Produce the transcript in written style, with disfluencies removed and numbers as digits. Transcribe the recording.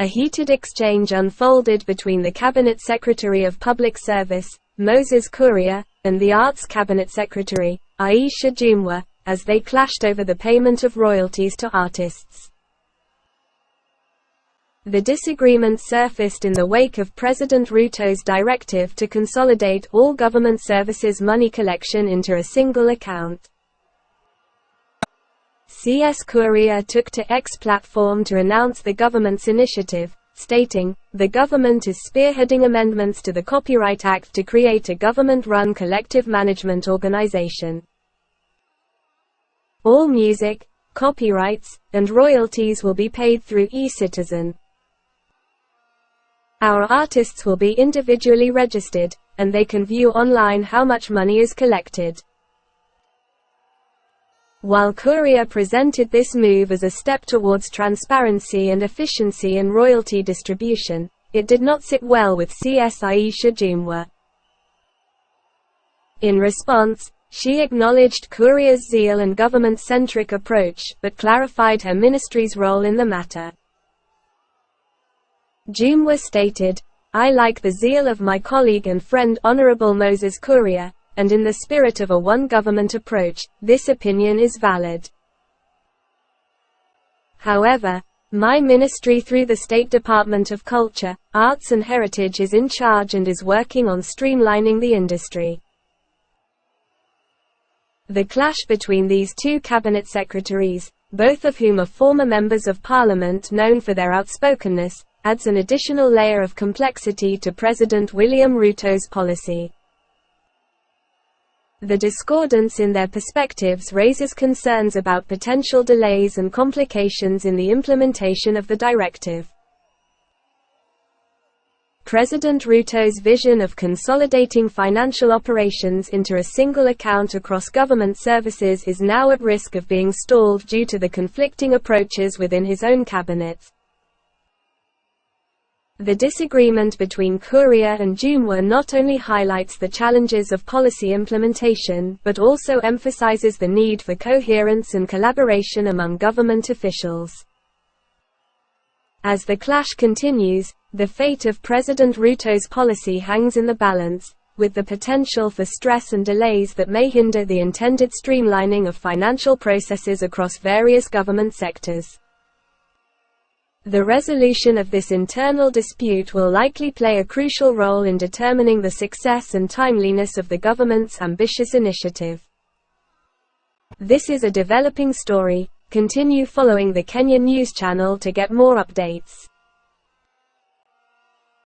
A heated exchange unfolded between the Cabinet Secretary of Public Service, Moses Kuria, and the Arts Cabinet Secretary, Aisha Jumwa, as they clashed over the payment of royalties to artists. The disagreement surfaced in the wake of President Ruto's directive to consolidate all government services money collection into a single account. CS Kuria took to X platform to announce the government's initiative, stating, "The government is spearheading amendments to the Copyright Act to create a government-run collective management organization. All music, copyrights, and royalties will be paid through e-Citizen. Our artists will be individually registered, and they can view online how much money is collected." While Kuria presented this move as a step towards transparency and efficiency in royalty distribution, it did not sit well with CS Aisha Jumwa. In response, she acknowledged Kuria's zeal and government-centric approach, but clarified her ministry's role in the matter. Jumwa stated, "I like the zeal of my colleague and friend Honorable Moses Kuria, and in the spirit of a one-government approach, this opinion is valid. However, my ministry through the State Department of Culture, Arts and Heritage is in charge and is working on streamlining the industry." The clash between these two cabinet secretaries, both of whom are former members of parliament known for their outspokenness, adds an additional layer of complexity to President William Ruto's policy. The discordance in their perspectives raises concerns about potential delays and complications in the implementation of the directive. President Ruto's vision of consolidating financial operations into a single account across government services is now at risk of being stalled due to the conflicting approaches within his own cabinet. The disagreement between Kuria and Jumwa not only highlights the challenges of policy implementation but also emphasizes the need for coherence and collaboration among government officials. As the clash continues, the fate of President Ruto's policy hangs in the balance, with the potential for stress and delays that may hinder the intended streamlining of financial processes across various government sectors. The resolution of this internal dispute will likely play a crucial role in determining the success and timeliness of the government's ambitious initiative. This is a developing story. Continue following the Kenyan News Channel to get more updates.